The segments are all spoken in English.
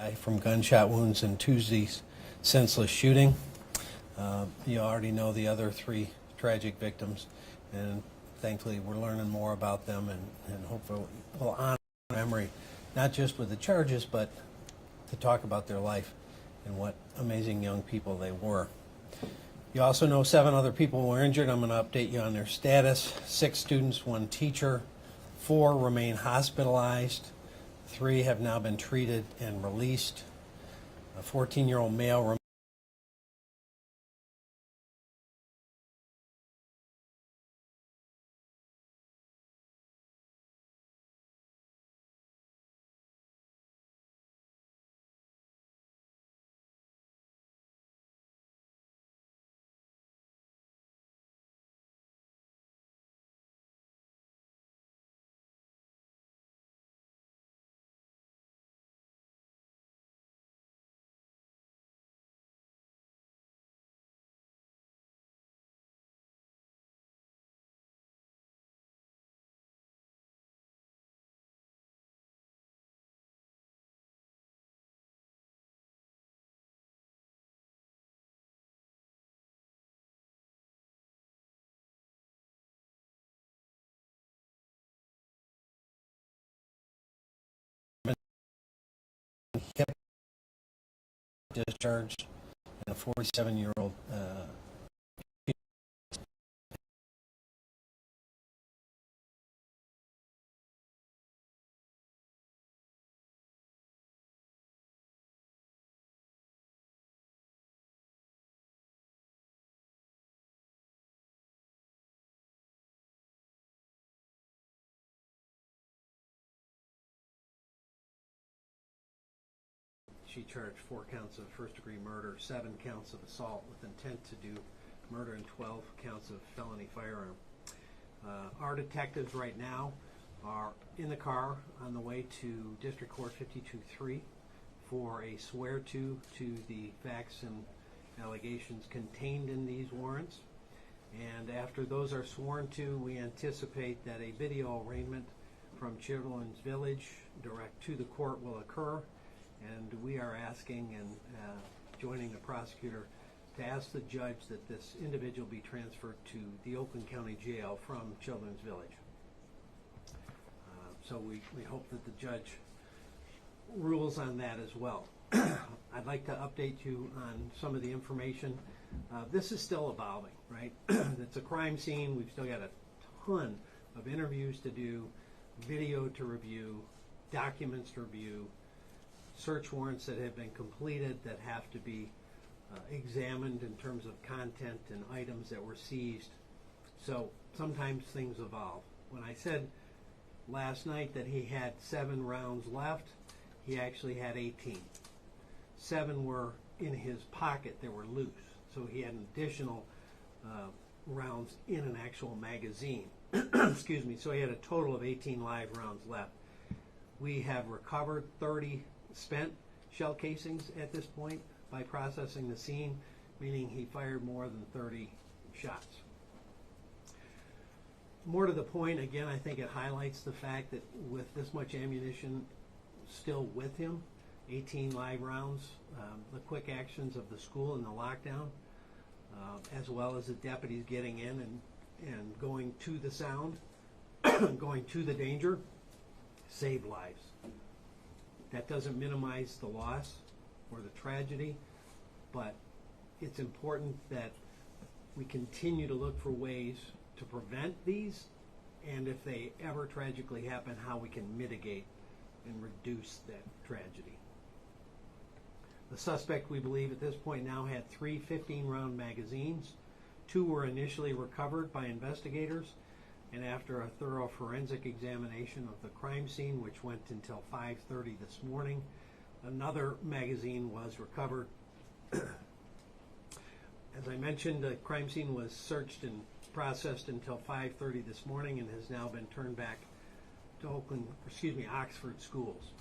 die from gunshot wounds in Tuesday's senseless shooting. You already know the other 3 tragic victims, and thankfully we're learning more about them, and hopefully we'll honor memory, not just with the charges, but to talk about their life and what amazing young people they were. You also know 7 other people were injured. I'm going to update you on their status. 6 students, 1 teacher, 4 remain hospitalized. 3 have now been treated and released. A 14-year-old male hip discharged and a 47-year-old She charged 4 counts of first-degree murder, 7 counts of assault with intent to do murder, and 12 counts of felony firearm. Our detectives right now are in the car on the way to District Court 52-3 for a swear-to the facts and allegations contained in these warrants. And after those are sworn to, we anticipate that a video arraignment from Children's Village direct to the court will occur. And we are asking and joining the prosecutor to ask the judge that this individual be transferred to the Oakland County Jail from Children's Village. So we hope that the judge rules on that as well. I'd like to update you on some of the information. This is still evolving, right? It's a crime scene. We've still got a ton of interviews to do, video to review, documents to review, search warrants that have been completed that have to be examined in terms of content and items that were seized. So sometimes things evolve. When I said last night that he had 7 rounds left, he actually had 18. 7 were in his pocket that were loose, so he had an additional rounds in an actual magazine. Excuse me. So he had a total of 18 live rounds left. We have recovered 30 spent shell casings at this point by processing the scene, meaning he fired more than 30 shots. More to the point, again, I think it highlights the fact that with this much ammunition still with him, 18 live rounds, the quick actions of the school and the lockdown, as well as the deputies getting in and going to the sound, going to the danger, saved lives. That doesn't minimize the loss or the tragedy, but it's important that we continue to look for ways to prevent these, and if they ever tragically happen, how we can mitigate and reduce that tragedy. The suspect, we believe at this point now, had 3 15-round magazines. 2 were initially recovered by investigators, and after a thorough forensic examination of the crime scene, which went until 5:30 this morning, another magazine was recovered. As I mentioned, the crime scene was searched and processed until 5:30 this morning and has now been turned back to Oxford schools.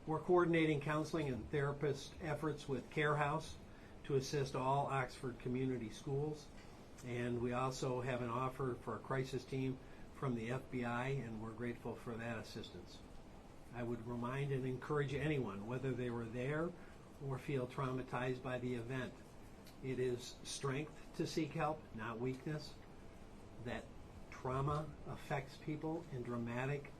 We're coordinating counseling and therapist efforts with Care House to assist all Oxford community schools. And we also have an offer for a crisis team from the FBI, and we're grateful for that assistance. I would remind and encourage anyone, whether they were there or feel traumatized by the event, it is strength to seek help, not weakness. That trauma affects people in dramatic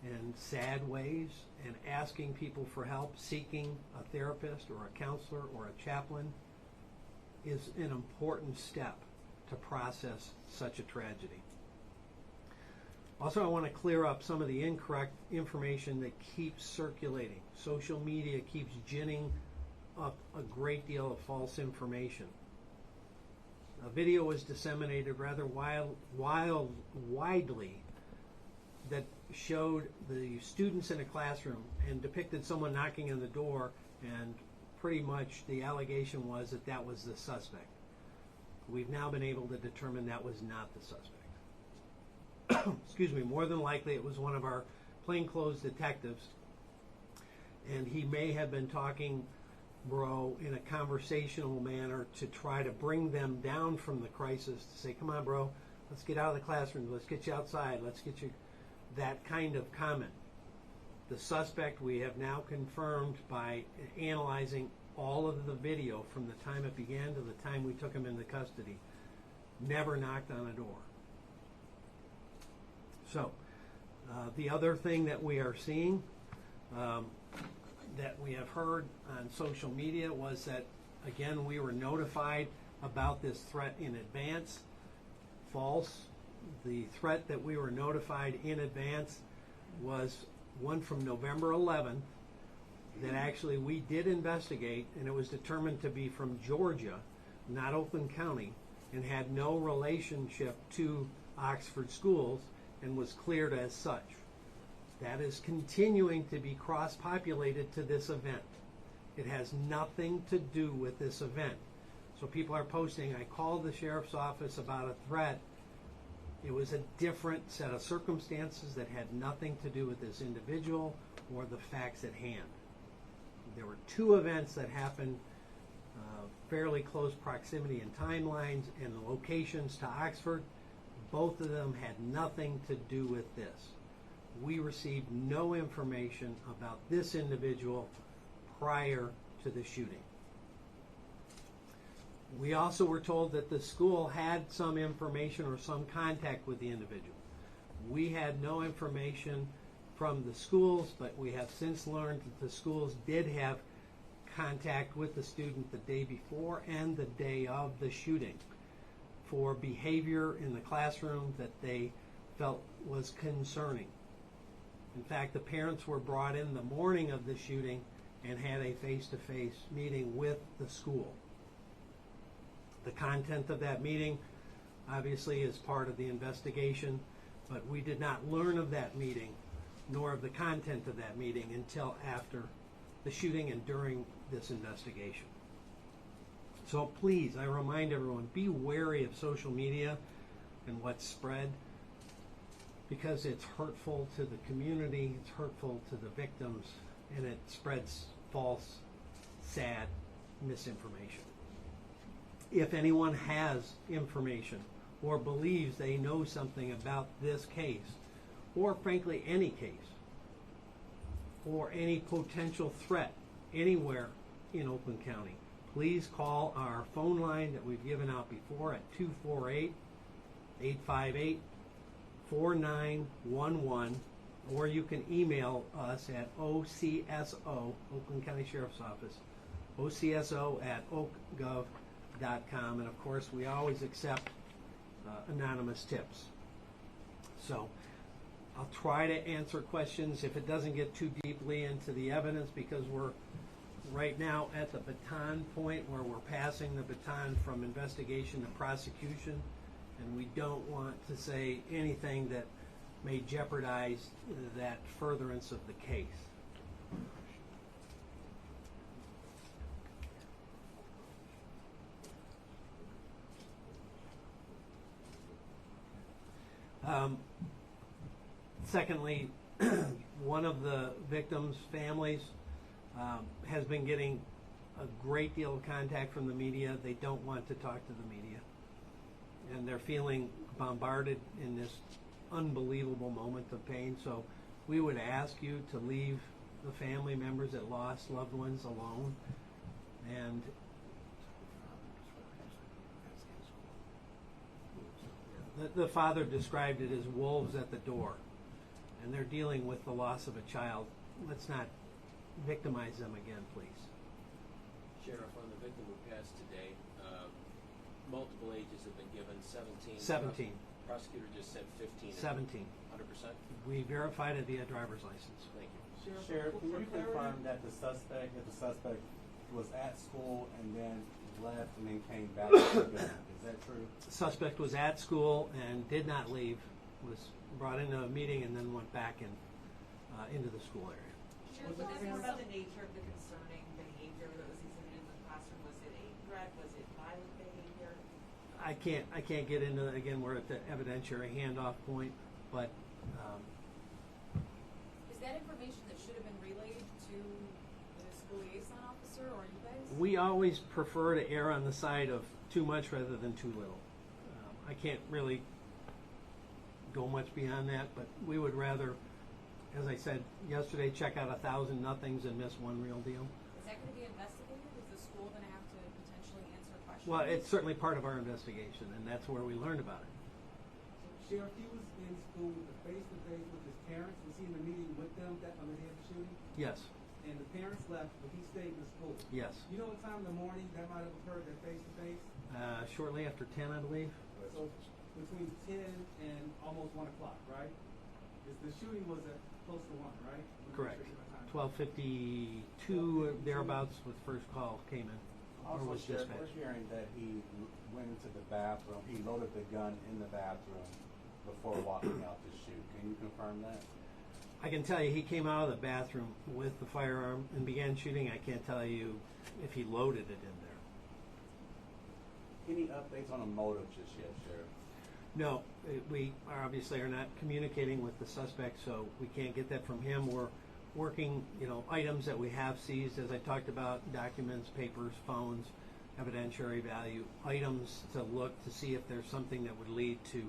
and sad ways, and asking people for help, seeking a therapist or a counselor or a chaplain is an important step to process such a tragedy. Also, I want to clear up some of the incorrect information that keeps circulating. Social media keeps ginning up a great deal of false information. A video was disseminated rather widely that showed the students in a classroom and depicted someone knocking on the door, and pretty much the allegation was that that was the suspect. We've now been able to determine that was not the suspect. Excuse me, more than likely it was one of our plainclothes detectives, and he may have been talking, bro, in a conversational manner to try to bring them down from the crisis, to say, come on, bro, let's get out of the classroom, let's get you outside, let's get you, that kind of comment. The suspect, we have now confirmed by analyzing all of the video from the time it began to the time we took him into custody, never knocked on a door. So, the other thing that we are seeing, that we have heard on social media, was that, again, we were notified about this threat in advance. False. The threat that we were notified in advance was one from November 11th that actually we did investigate, and it was determined to be from Georgia, not Oakland County, and had no relationship to Oxford schools and was cleared as such. That is continuing to be cross-populated to this event. It has nothing to do with this event. So people are posting, I called the sheriff's office about a threat. It was a different set of circumstances that had nothing to do with this individual or the facts at hand. There were two events that happened fairly close proximity in timelines and the locations to Oxford. Both of them had nothing to do with this. We received no information about this individual prior to the shooting. We also were told that the school had some information or some contact with the individual. We had no information from the schools, but we have since learned that the schools did have contact with the student the day before and the day of the shooting for behavior in the classroom that they felt was concerning. In fact, the parents were brought in the morning of the shooting and had a face-to-face meeting with the school. The content of that meeting obviously is part of the investigation, but we did not learn of that meeting nor of the content of that meeting until after the shooting and during this investigation. So please, I remind everyone, be wary of social media and what's spread, because it's hurtful to the community, it's hurtful to the victims, and it spreads false, sad misinformation. If anyone has information or believes they know something about this case, or frankly any case, or any potential threat anywhere in Oakland County, please call our phone line that we've given out before at 248-858-4911, or you can email us at OCSO, Oakland County Sheriff's Office, OCSO@oakgov.com, and of course we always accept anonymous tips. So I'll try to answer questions if it doesn't get too deeply into the evidence, because we're right now at the baton point where we're passing the baton from investigation to prosecution, and we don't want to say anything that may jeopardize that furtherance of the case. Secondly, one of the victims' families has been getting a great deal of contact from the media. They don't want to talk to the media, and they're feeling bombarded in this unbelievable moment of pain. So we would ask you to leave the family members that lost loved ones alone. And the father described it as wolves at the door, and they're dealing with the loss of a child. Let's not victimize them again, please. Sheriff, on the victim who passed today, multiple ages have been given, 17. 17. Prosecutor just said 15. 17. 100%? We verified it via driver's license. Thank you. Sheriff, can you confirm that the suspect was at school and then left and then came back to the gun? Is that true? The suspect was at school and did not leave, was brought into a meeting and then went back into the school area. Was it more about the nature of the concerning behavior that was exhibited in the classroom? Was it a threat? Was it violent behavior? I can't get into it. Again, we're at the evidentiary handoff point, but is that information that should have been relayed to the school liaison officer or you guys? we always prefer to err on the side of too much rather than too little. I can't really go much beyond that, but we would rather, as I said yesterday, check out 1,000 nothings and miss one real deal. Is that going to be investigated? Is the school going to have to potentially answer questions? Well, it's certainly part of our investigation, and that's where we learned about it. Sheriff, he was in school face-to-face with his parents. Was he in a meeting with them on the day of the shooting? Yes. And the parents left, but he stayed in school. Yes. You know what time in the morning that might have occurred, that face-to-face? Shortly after 10, I believe. So between 10 and almost 1 o'clock, right? The shooting was at close to 1, right? Correct. 12:52, thereabouts, with first call came in. Also, or was Sheriff, dispatched. we're hearing that he went into the bathroom. He loaded the gun in the bathroom before walking out to shoot. Can you confirm that? I can tell you he came out of the bathroom with the firearm and began shooting. I can't tell you if he loaded it in there. Any updates on a motive just yet, Sheriff? No, we obviously are not communicating with the suspect, so we can't get that from him. We're working, items that we have seized, as I talked about, documents, papers, phones, evidentiary value, items to look to see if there's something that would lead to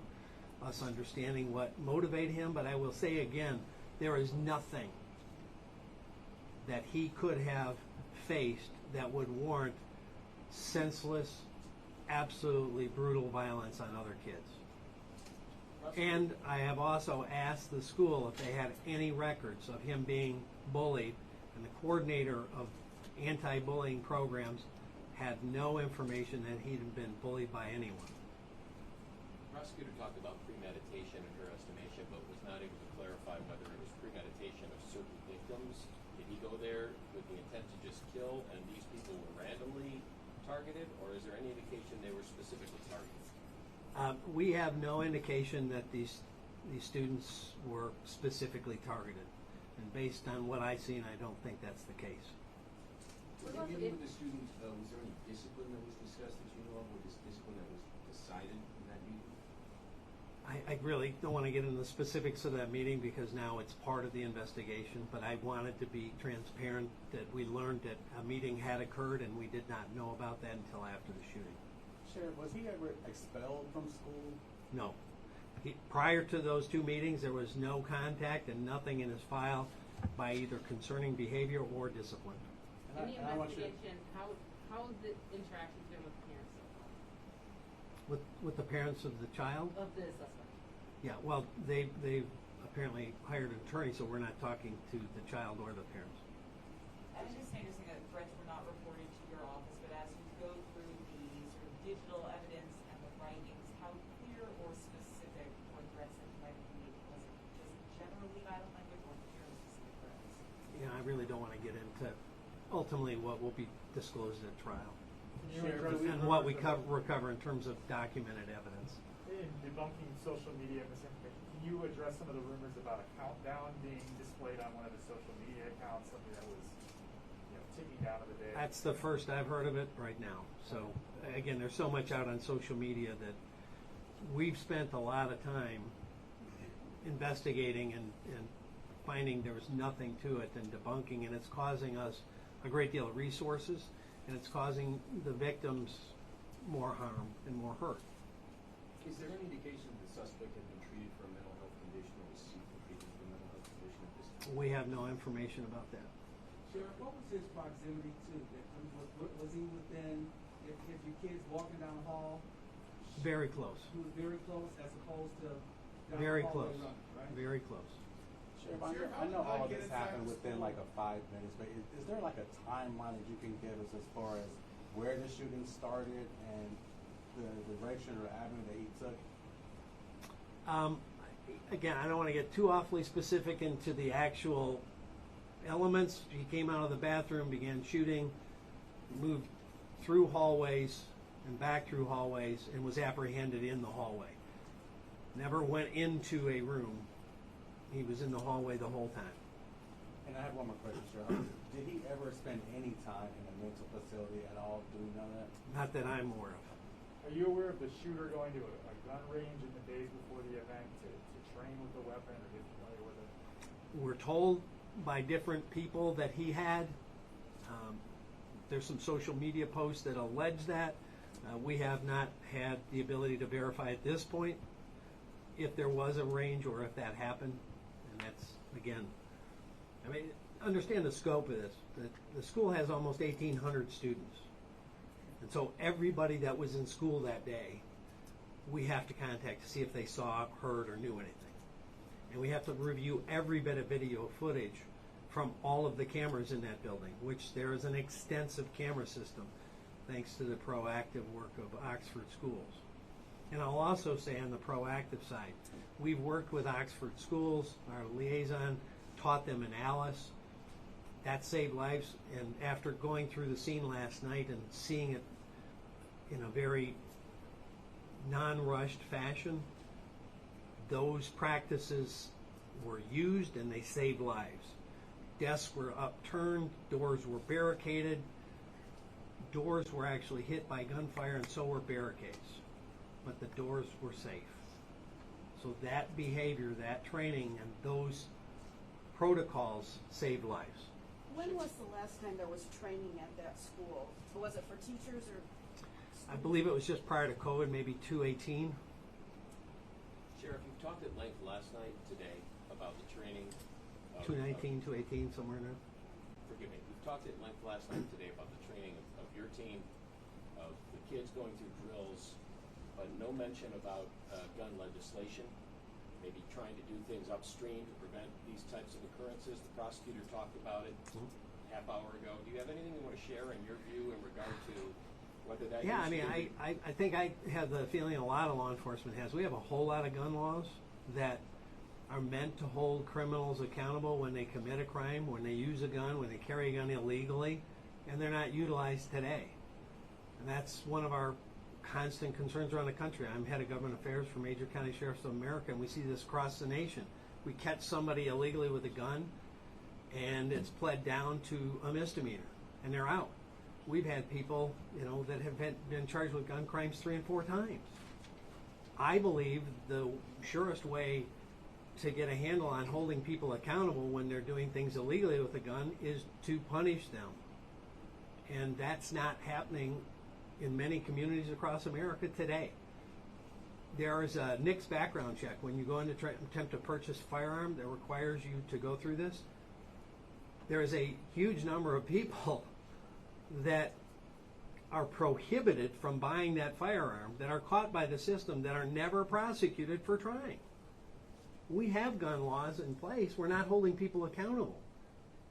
us understanding what motivated him. But I will say again, there is nothing that he could have faced that would warrant senseless, absolutely brutal violence on other kids. And I have also asked the school if they had any records of him being bullied, and the coordinator of anti-bullying programs had no information that he'd been bullied by anyone. The prosecutor talked about premeditation in her estimation, but was not able to clarify whether it was premeditation of certain victims. Did he go there with the intent to just kill, and these people were randomly targeted, or is there any indication they were specifically targeted? We have no indication that these students were specifically targeted, and based on what I've seen, I don't think that's the case. With the students, was there any discipline that was discussed that you know of, or discipline that was decided in that meeting? I really don't want to get into the specifics of that meeting because now it's part of the investigation, but I wanted to be transparent that we learned that a meeting had occurred and we did not know about that until after the shooting. Sheriff, was he ever expelled from school? No. Prior to those two meetings, there was no contact and nothing in his file by either concerning behavior or discipline. In the investigation, how the interactions been with the parents so far? With the parents of the child? Of the suspect. Yeah, well, they've apparently hired an attorney, so we're not talking to the child or the parents. I was just noticing that threats were not reported to your office, but as you go through the sort of digital evidence and the writings, how clear or specific were threats that you might have made? Was it just generally violent language or very specific threats? Yeah, I really don't want to get into ultimately what will be disclosed at trial and what we recover in terms of documented evidence. In debunking social media misinformation, can you address some of the rumors about a countdown being displayed on one of the social media accounts, something that was ticking down to the day? That's the first I've heard of it right now. So again, there's so much out on social media that we've spent a lot of time investigating and finding there was nothing to it and debunking, and it's causing us a great deal of resources, and it's causing the victims more harm and more hurt. Is there any indication that the suspect had been treated for a mental health condition or was seeking treatment for a mental health condition at We have no information about that. Sheriff, what was his proximity to victims? Was he within, if your kid's walking down the hall? Very close. He was very close as opposed to down Very the hallway close. running, right? Very close. Sheriff, Sheriff, I know how all did I this get inside happened the within school? like a 5 minutes, but is there like a timeline that you can give us as far as where the shooting started and the direction or avenue that he took? Again, I don't want to get too awfully specific into the actual elements. He came out of the bathroom, began shooting, moved through hallways and back through hallways, and was apprehended in the hallway. Never went into a room. He was in the hallway the whole time. And I have one more question, Sheriff. Did he ever spend any time in a mental facility at all? Do we know that? Not that I'm aware of. Are you aware of the shooter going to a gun range in the days before the event to train with the weapon, or get familiar with it? We're told by different people that he had. There's some social media posts that allege that. We have not had the ability to verify at this point if there was a range or if that happened. And that's, again, I mean, understand the scope of this. The school has almost 1,800 students. And so everybody that was in school that day, we have to contact to see if they saw, heard, or knew anything. And we have to review every bit of video footage from all of the cameras in that building, which there is an extensive camera system thanks to the proactive work of Oxford schools. And I'll also say on the proactive side, we've worked with Oxford schools, our liaison taught them in Alice. That saved lives, and after going through the scene last night and seeing it in a very non-rushed fashion, those practices were used and they saved lives. Desks were upturned, doors were barricaded, doors were actually hit by gunfire, and so were barricades. But the doors were safe. So that behavior, that training, and those protocols saved lives. When was the last time there was training at that school? Was it for teachers or? I believe it was just prior to COVID, maybe 2018. Sheriff, you talked at length last night, today, about the training. 2019, 2018, somewhere in there. Forgive me. You've talked at length last night, today, about the training of your team, of the kids going through drills, but no mention about gun legislation, maybe trying to do things upstream to prevent these types of occurrences. The prosecutor talked about it half hour ago. Do you have anything you want to share in your view in regard to whether that Yeah, I used mean, to I think I have the feeling a lot of law enforcement has. We have a whole lot of gun laws that are meant to hold criminals accountable when they commit a crime, when they use a gun, when they carry a gun illegally, and they're not utilized today. And that's one of our constant concerns around the country. I'm head of government affairs for major county sheriffs of America, and we see this across the nation. We catch somebody illegally with a gun, and it's pled down to a misdemeanor, and they're out. We've had people, that have been charged with gun crimes 3 and 4 times. I believe the surest way to get a handle on holding people accountable when they're doing things illegally with a gun is to punish them. And that's not happening in many communities across America today. There is a NICS background check when you go in to attempt to purchase a firearm that requires you to go through this. There is a huge number of people that are prohibited from buying that firearm, that are caught by the system, that are never prosecuted for trying. We have gun laws in place. We're not holding people accountable.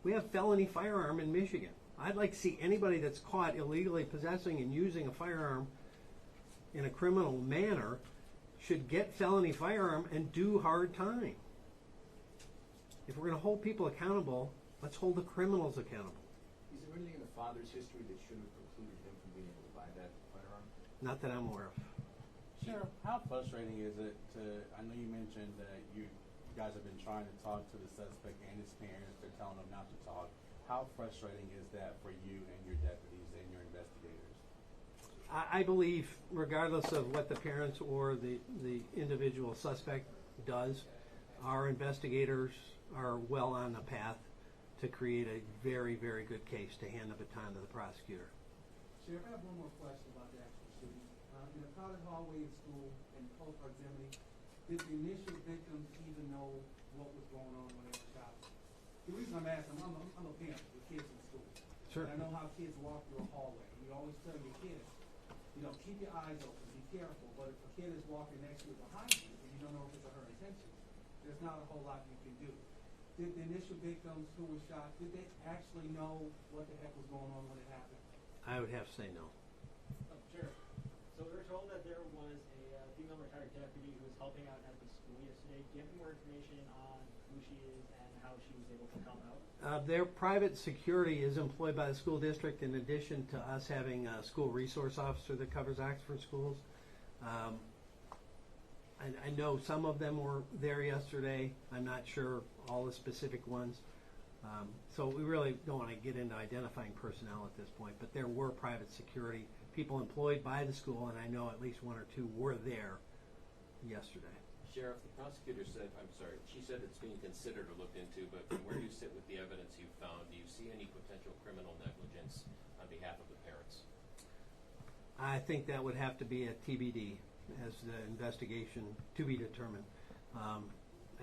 We have felony firearm in Michigan. I'd like to see anybody that's caught illegally possessing and using a firearm in a criminal manner should get felony firearm and do hard time. If we're going to hold people accountable, let's hold the criminals accountable. Is there anything in the father's history that should have precluded him from being able to buy that firearm? Not that I'm aware of. Sheriff, how frustrating is it I know you mentioned that you guys have been trying to talk to the suspect and his parents, they're telling them not to talk. How frustrating is that for you and your deputies and your investigators? I believe, regardless of what the parents or the individual suspect does, our investigators are well on the path to create a very, very good case to hand the baton to the prosecutor. Sheriff, I have one more question about the actual shooting. In the crowded hallway in school and post proximity, did the initial victims even know what was going on when they were shot? the reason I'm asking, I'm a parent with kids in school. Sure. And I know how kids walk through a hallway, and you always tell your kids, you know, keep your eyes open, be careful, but if a kid is walking next to you behind you, and you don't know if it's her intention, there's not a whole lot you can do. Did the initial victims who were shot, did they actually know what the heck was going on when it happened? I would have to say no. Sheriff, so we were told that there was a female retired deputy who was helping out at the school yesterday. Do you have any more information on who she is and how she was able to help out? Their private security is employed by the school district in addition to us having a school resource officer that covers Oxford schools. I know some of them were there yesterday. I'm not sure all the specific ones. So we really don't want to get into identifying personnel at this point, but there were private security people employed by the school, and I know at least one or two were there yesterday. Sheriff, the prosecutor said, she said it's being considered or looked into, but from where you sit with the evidence you've found, do you see any potential criminal negligence on behalf of the parents? I think that would have to be a TBD as the investigation to be determined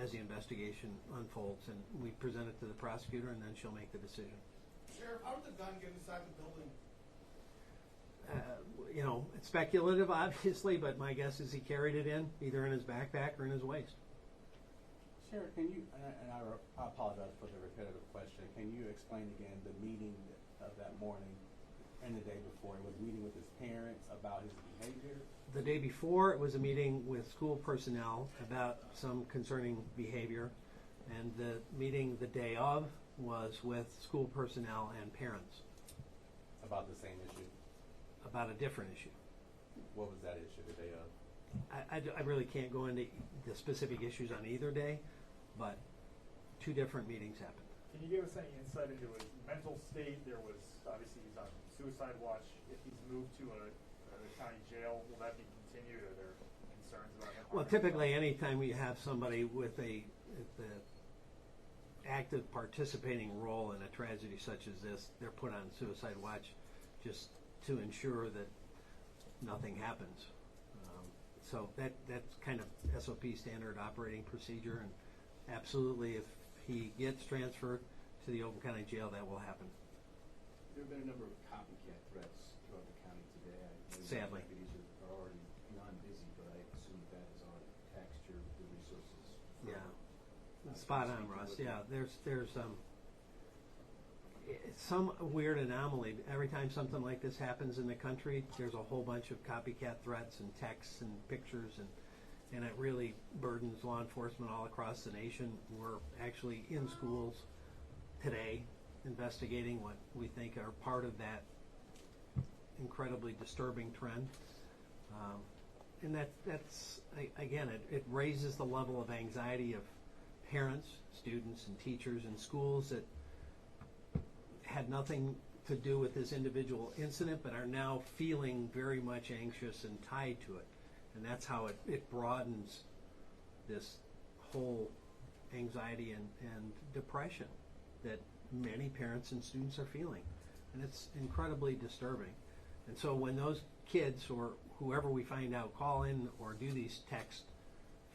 as the investigation unfolds, and we present it to the prosecutor, and then she'll make the decision. Sheriff, how did the gun get inside the building? You know, it's speculative, obviously, but my guess is he carried it in, either in his backpack or in his waist. Sheriff, can you, and I apologize for the repetitive question, can you explain again the meeting of that morning and the day before? It was a meeting with his parents about his behavior? The day before, it was a meeting with school personnel about some concerning behavior, and the meeting the day of was with school personnel and parents. About the same issue? About a different issue. What was that issue the day of? I really can't go into the specific issues on either day, but two different meetings happened. Can you give us any insight into his mental state? There was, obviously he's on suicide watch. If he's moved to a county jail, will that be continued? Are there concerns about him? Well, typically anytime we have somebody with the active participating role in a tragedy such as this, they're put on suicide watch just to ensure that nothing happens. So that's kind of SOP, standard operating procedure, and absolutely if he gets transferred to the Oakland County Jail, that will happen. There have been a number of copycat threats throughout the county today. I know Sadly. deputies are already beyond busy, but I assume that has already taxed the resources. Yeah, spot on, Russ. Yeah, there's some weird anomaly. Every time something like this happens in the country, there's a whole bunch of copycat threats and texts and pictures, and it really burdens law enforcement all across the nation. We're actually in schools today investigating what we think are part of that incredibly disturbing trend. And that's again, it raises the level of anxiety of parents, students, and teachers in schools that had nothing to do with this individual incident, but are now feeling very much anxious and tied to it. And that's how it broadens this whole anxiety and depression that many parents and students are feeling. And it's incredibly disturbing. And so when those kids or whoever we find out call in or do these text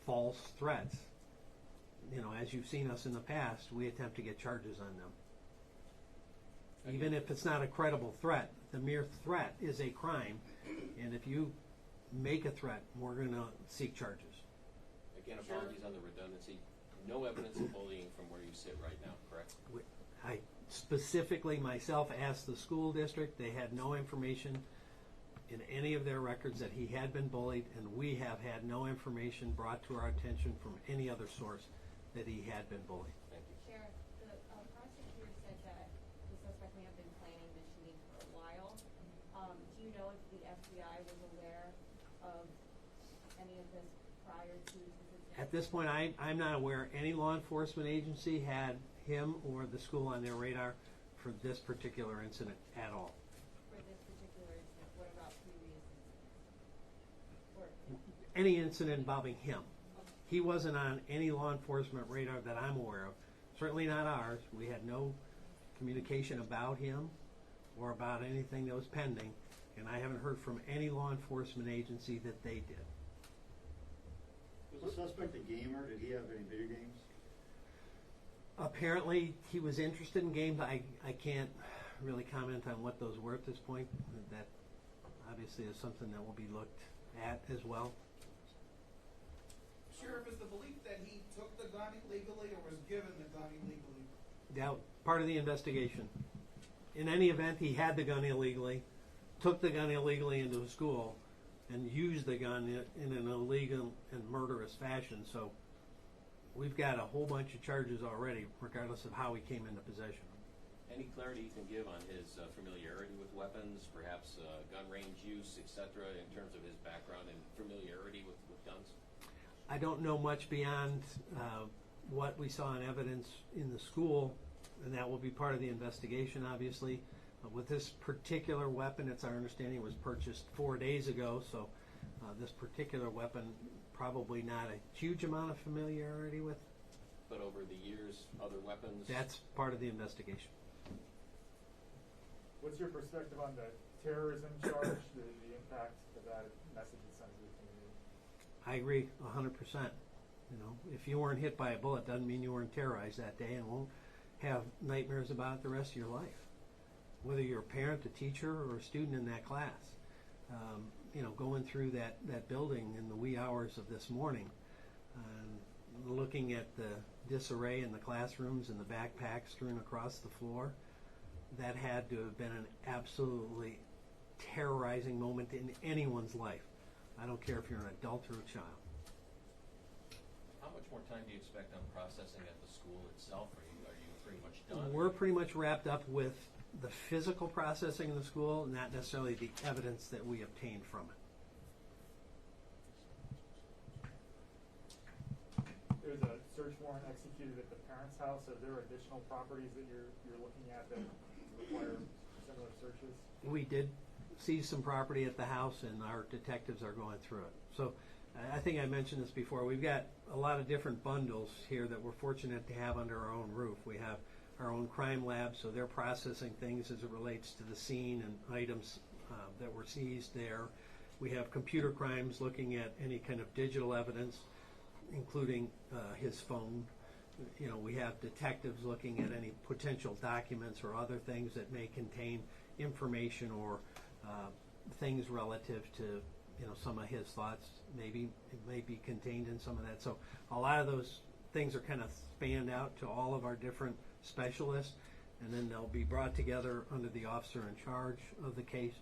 false threats, you know, as you've seen us in the past, we attempt to get charges on them. Even if it's not a credible threat, the mere threat is a crime, and if you make a threat, we're going to seek charges. Again, apologies on the redundancy. No evidence of bullying from where you sit right now, correct? I specifically myself asked the school district. They had no information in any of their records that he had been bullied, and we have had no information brought to our attention from any other source that he had been bullied. Thank you. Sheriff, the prosecutor said that the suspect may have been planning the shooting for a while. Do you know if the FBI was aware of any of this prior to this incident? At this point, I'm not aware any law enforcement agency had him or the school on their radar for this particular incident at all. For this particular incident, what about previous incidents? Any incident involving him. He wasn't on any law enforcement radar that I'm aware of. Certainly not ours. We had no communication about him or about anything that was pending, and I haven't heard from any law enforcement agency that they did. Was the suspect a gamer? Did he have any video games? Apparently, he was interested in games. I can't really comment on what those were at this point. That obviously is something that will be looked at as well. Sheriff, is the belief that he took the gun illegally or was given the gun illegally? Yeah, part of the investigation. In any event, he had the gun illegally, took the gun illegally into a school, and used the gun in an illegal and murderous fashion. So we've got a whole bunch of charges already, regardless of how he came into possession. Any clarity you can give on his familiarity with weapons, perhaps gun range use, etc., in terms of his background and familiarity with guns? I don't know much beyond what we saw in evidence in the school, and that will be part of the investigation, obviously. With this particular weapon, it's our understanding it was purchased 4 days ago, so this particular weapon, probably not a huge amount of familiarity with. But over the years, other weapons? That's part of the investigation. What's your perspective on the terrorism charge, the impact of that message it sends to the community? I agree 100%. You know, if you weren't hit by a bullet, doesn't mean you weren't terrorized that day and won't have nightmares about it the rest of your life. Whether you're a parent, a teacher, or a student in that class. You know, going through that building in the wee hours of this morning, looking at the disarray in the classrooms and the backpacks strewn across the floor, that had to have been an absolutely terrorizing moment in anyone's life. I don't care if you're an adult or a child. How much more time do you expect on processing at the school itself? Are you pretty much done? We're pretty much wrapped up with the physical processing in the school, not necessarily the evidence that we obtained from it. There's a search warrant executed at the parents' house. Are there additional properties that you're looking at that require similar searches? We did seize some property at the house, and our detectives are going through it. So I think I mentioned this before. We've got a lot of different bundles here that we're fortunate to have under our own roof. We have our own crime lab, so they're processing things as it relates to the scene and items that were seized there. We have computer crimes looking at any kind of digital evidence, including his phone. You know, we have detectives looking at any potential documents or other things that may contain information or things relative to, you know, some of his thoughts. Maybe it may be contained in some of that. So a lot of those things are kind of spanned out to all of our different specialists, and then they'll be brought together under the officer in charge of the case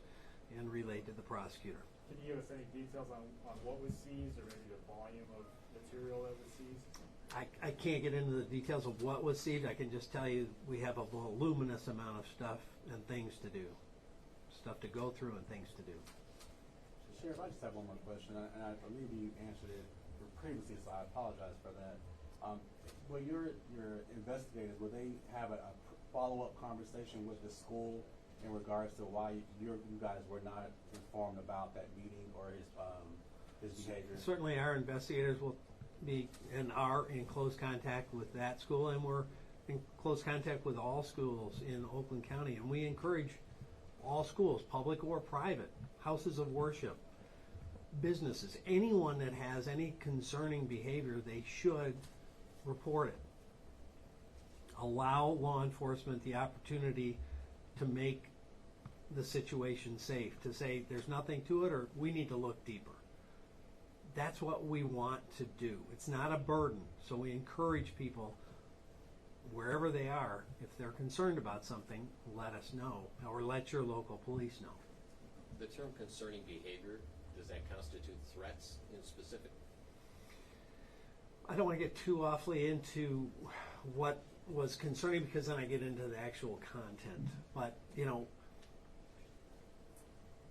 and relayed to the prosecutor. Can you give us any details on what was seized, or maybe the volume of material that was seized? I can't get into the details of what was seized. I can just tell you we have a voluminous amount of stuff and things to do. Stuff to go through and things to do. So Sheriff, I just have one more question, and I believe you answered it previously, so I apologize for that. Will your investigators, will they have a follow-up conversation with the school in regards to why you guys were not informed about that meeting or his behavior? Certainly our investigators will be and are in close contact with that school, and we're in close contact with all schools in Oakland County, and we encourage all schools, public or private, houses of worship, businesses, anyone that has any concerning behavior, they should report it. Allow law enforcement the opportunity to make the situation safe, to say there's nothing to it or we need to look deeper. That's what we want to do. It's not a burden, so we encourage people, wherever they are, if they're concerned about something, let us know, or let your local police know. The term concerning behavior, does that constitute threats in specific? I don't want to get too awfully into what was concerning, because then I get into the actual content. But, you know,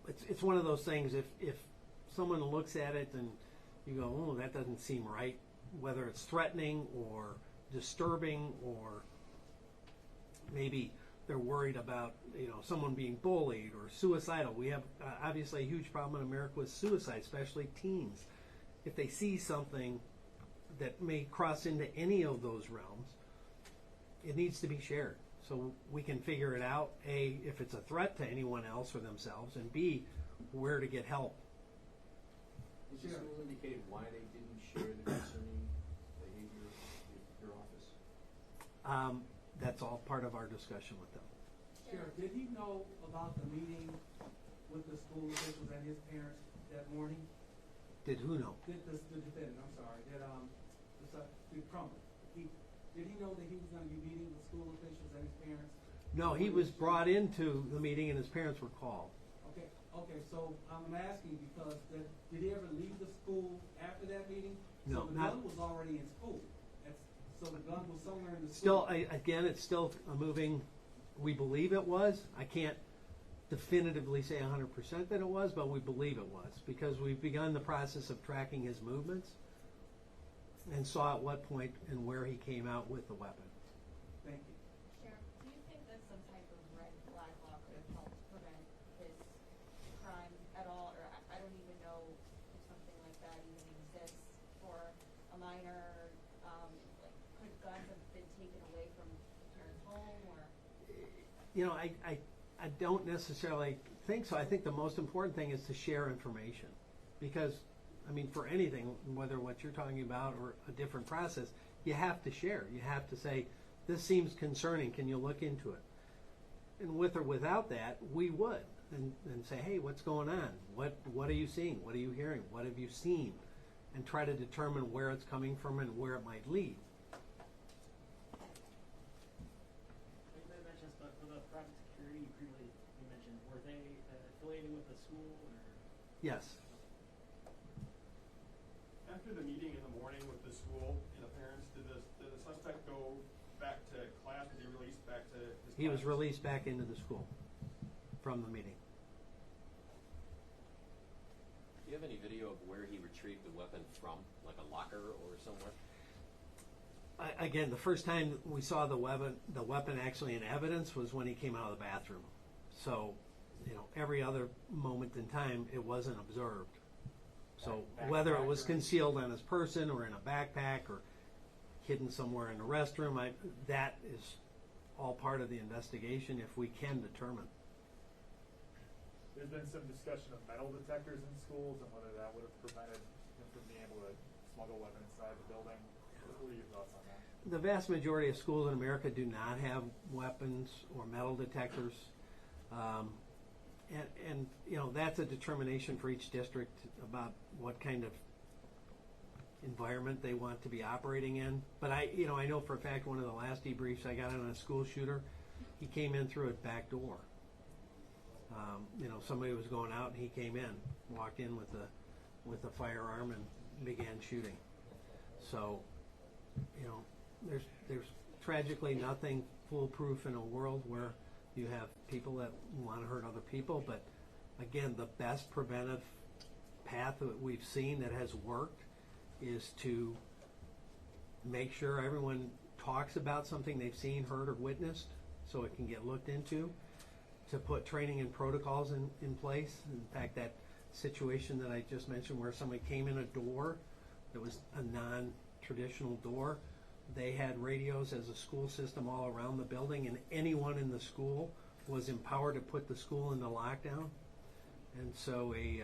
it's one of those things, if someone looks at it and you go, oh, that doesn't seem right, whether it's threatening or disturbing, or maybe they're worried about, you know, someone being bullied or suicidal. We have obviously a huge problem in America with suicide, especially teens. If they see something that may cross into any of those realms, it needs to be shared so we can figure it out, A, if it's a threat to anyone else or themselves, and B, where to get help. Has the school indicated why they didn't share the concerning behavior with your office? That's all part of our discussion with them. Sheriff, did he know about the meeting with the school officials and his parents that morning? Did who know? Did the defendant, I'm sorry, did Crumbley, did he know that he was gonna be meeting with school officials and his parents? No, he was brought into the meeting and his parents were called. Okay, so I'm asking because did he ever leave the school after that meeting? No, So the not- gun was already in school. So the gun was somewhere in the Still, school. again, it's still a moving, we believe it was. I can't definitively say 100% that it was, but we believe it was because we've begun the process of tracking his movements and saw at what point and where he came out with the weapon. Thank you. Sheriff, do you think that some type of red flag law could have helped prevent this crime at all? Or I don't even know if something like that even exists for a minor. Like, could guns have been taken away from the parent's home or? You know, I don't necessarily think so. I think the most important thing is to share information because, I mean, for anything, whether what you're talking about or a different process, you have to share. You have to say, this seems concerning. Can you look into it? And with or without that, we would. And say, hey, what's going on? What are you seeing? What are you hearing? What have you seen? And try to determine where it's coming from and where it might lead. You mentioned stuff for the private security. You mentioned, were they affiliated with the school or? Yes. After the meeting in the morning with the school and the parents, did the suspect go back to class? Was he released back to his class? He was released back into the school from the meeting. Do you have any video of where he retrieved the weapon from, like a locker or somewhere? Again, the first time we saw the weapon actually in evidence was when he came out of the bathroom. So, you know, every other moment in time, it wasn't observed. So whether it was concealed on his person or in a backpack or hidden somewhere in the restroom, that is all part of the investigation if we can determine. There's been some discussion of metal detectors in schools and whether that would have prevented him from being able to smuggle a weapon inside the building. What are your thoughts on that? The vast majority of schools in America do not have weapons or metal detectors. And you know, that's a determination for each district about what kind of environment they want to be operating in. But I know for a fact one of the last debriefs I got on a school shooter, he came in through a back door. Somebody was going out and he came in, walked in with a firearm and began shooting. So, there's tragically nothing foolproof in a world where you have people that want to hurt other people. But again, the best preventive path that we've seen that has worked is to make sure everyone talks about something they've seen, heard, or witnessed so it can get looked into, to put training and protocols in place. In fact, that situation that I just mentioned where somebody came in a door that was a non-traditional door, they had radios as a school system all around the building, and anyone in the school was empowered to put the school into lockdown. And so a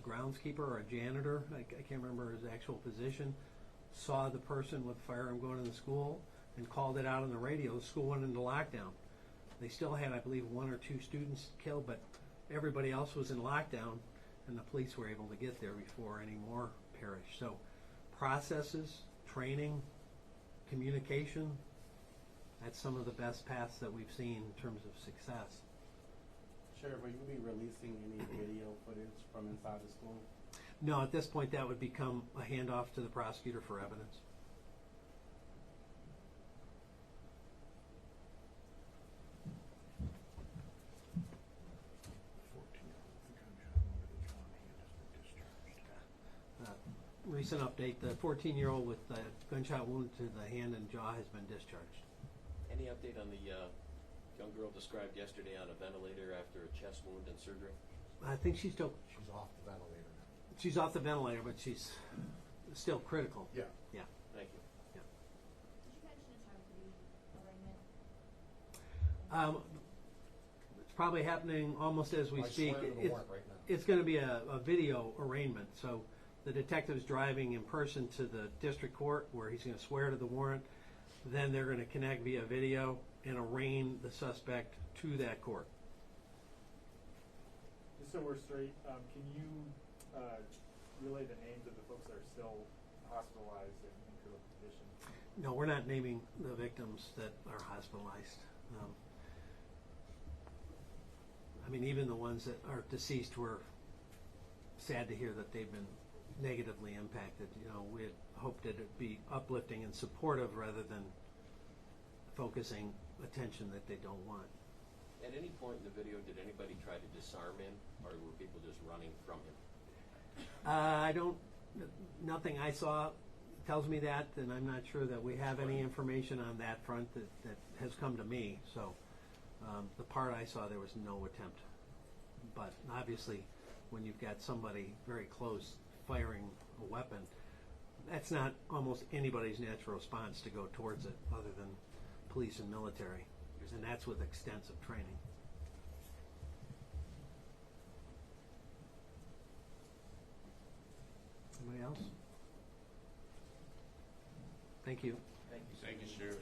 groundskeeper or a janitor, I can't remember his actual position, saw the person with the firearm going in the school and called it out on the radio. The school went into lockdown. They still had, I believe, 1 or 2 students killed, but everybody else was in lockdown, and the police were able to get there before any more perished. So processes, training, communication, that's some of the best paths that we've seen in terms of success. Sheriff, will you be releasing any video footage from inside the school? No, at this point that would become a handoff to the prosecutor for evidence. Recent update, the 14-year-old with the gunshot wound to the hand and jaw has been discharged. Any update on the young girl described yesterday on a ventilator after a chest wound and surgery? I think she's still... She's off the ventilator now. She's off the ventilator, but she's still critical. Yeah. Yeah. Thank you. Yeah. Did you mention a time for the arraignment? It's probably happening almost as we I speak. swear to the warrant right now. It's going to be a video arraignment. So the detective's driving in person to the district court where he's going to swear to the warrant. then they're going to connect via video and arraign the suspect to that court. Just so we're straight, can you relay the names of the folks that are still hospitalized and in critical condition? No, we're not naming the victims that are hospitalized. I mean, even the ones that are deceased, we're sad to hear that they've been negatively impacted. You know, we had hoped that it'd be uplifting and supportive rather than focusing attention that they don't want. At any point in the video, did anybody try to disarm him, or were people just running from him? Nothing I saw tells me that, and I'm not sure that we have any information on that front that has come to me. So the part I saw, there was no attempt. But obviously, when you've got somebody very close firing a weapon, that's not almost anybody's natural response to go towards it other than police and military. And that's with extensive training. Anybody else? Thank you. Thank you. Thank you, Sheriff.